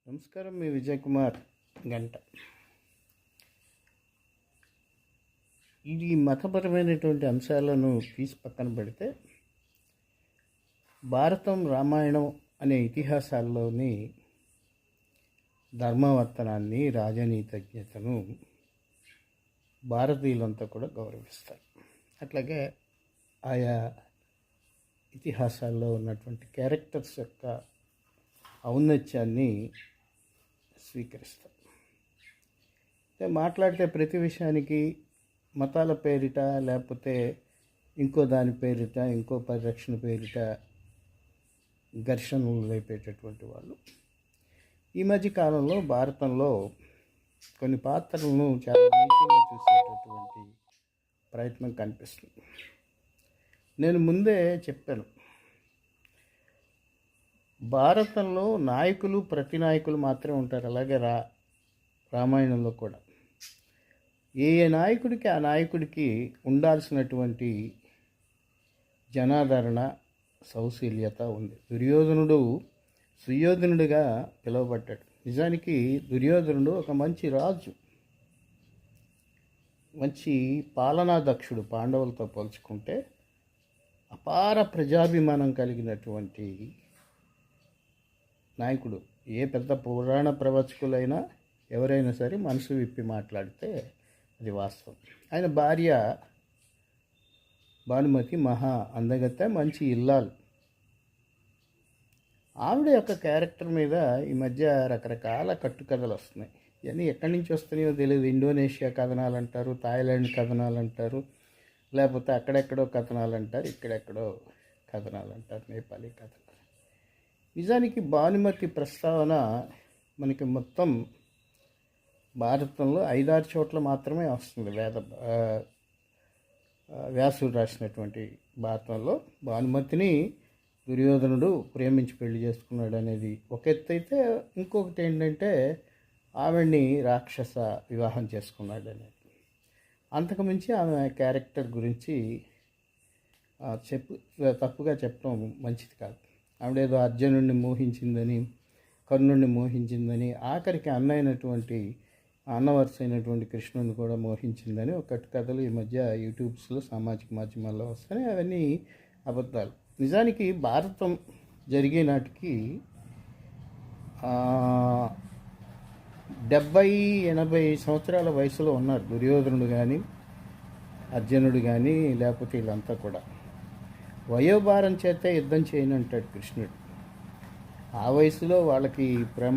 నమస్కారం, మీ విజయ్ కుమార్ గంట. ఇది మతపరమైనటువంటి అంశాలను తీసి పక్కన పెడితే భారతం, రామాయణం అనే ఇతిహాసాల్లోని ధర్మవర్తనాన్ని, రాజనీతిజ్ఞతను భారతీయులంతా కూడా గౌరవిస్తారు. అట్లాగే ఆయా ఇతిహాసాల్లో ఉన్నటువంటి క్యారెక్టర్స్ యొక్క ఔన్నత్యాన్ని స్వీకరిస్తారు. మాట్లాడితే ప్రతి విషయానికి మతాల పేరిట, లేకపోతే ఇంకో దాని పేరిట, ఇంకో పరిరక్షణ పేరిట ఘర్షణలు లేపేటటువంటి వాళ్ళు ఈ మధ్య కాలంలో భారతంలో కొన్ని పాత్రలను చాలా నీచంగా చూసేటటువంటి ప్రయత్నం కనిపిస్తుంది. నేను ముందే చెప్పాను, భారతంలో నాయకులు, ప్రతి నాయకులు మాత్రమే ఉంటారు. అలాగే రామాయణంలో కూడా ఏ నాయకుడికి ఆ నాయకుడికి ఉండాల్సినటువంటి జనాదరణ, సౌశీల్యత ఉంది. దుర్యోధనుడు సుయోధనుడిగా పిలువబడ్డాడు. నిజానికి దుర్యోధనుడు ఒక మంచి రాజు, మంచి పాలనా దక్షుడు. పాండవులతో పోల్చుకుంటే అపార ప్రజాభిమానం కలిగినటువంటి నాయకుడు. ఏ పెద్ద పురాణ ప్రవచకులైనా ఎవరైనా సరే మనసు విప్పి మాట్లాడితే అది వాస్తవం. ఆయన భార్య భానుమతి మహా అందగత్తె, మంచి ఇల్లాలు. ఆవిడ యొక్క క్యారెక్టర్ మీద ఈ మధ్య రకరకాల కట్టుకథలు వస్తున్నాయి. ఇవన్నీ ఎక్కడి నుంచి వస్తున్నాయో తెలియదు. ఇండోనేషియా కథనాలు అంటారు, థాయిలాండ్ కథనాలు అంటారు, లేకపోతే అక్కడెక్కడో కథనాలు అంటారు, ఇక్కడెక్కడో కథనాలు అంటారు, నేపాలీ కథనాలు. నిజానికి భానుమతి ప్రస్తావన మనకి మొత్తం భారతంలో 5-6 చోట్ల మాత్రమే వస్తుంది. వ్యాసుడు రాసినటువంటి భారతంలో భానుమతిని దుర్యోధనుడు ప్రేమించి పెళ్లి చేసుకున్నాడు అనేది ఒక ఎత్తు అయితే, ఇంకొకటి ఏంటంటే ఆవిడ్ని రాక్షస వివాహం చేసుకున్నాడు అనేది. అంతకుమించి ఆమె క్యారెక్టర్ గురించి తప్పుగా చెప్పడం మంచిది కాదు. ఆవిడేదో అర్జునుడిని మోహించిందని, కర్ణుడిని మోహించిందని, ఆఖరికి అన్నవరుస అయినటువంటి కృష్ణుని కూడా మోహించిందని ఒక కథలు ఈ మధ్య యూట్యూబ్స్లో, సామాజిక మాధ్యమాల్లో వస్తాయి. అవన్నీ అబద్ధాలు. నిజానికి భారతం జరిగే నాటికి 70-80 సంవత్సరాల వయసులో ఉన్నారు దుర్యోధనుడు కానీ, అర్జునుడు కానీ, లేకపోతే వీళ్ళంతా కూడా. వయోభారం చేత యుద్ధం చేయను అంటాడు కృష్ణుడు. ఆ వయసులో వాళ్ళకి ప్రేమ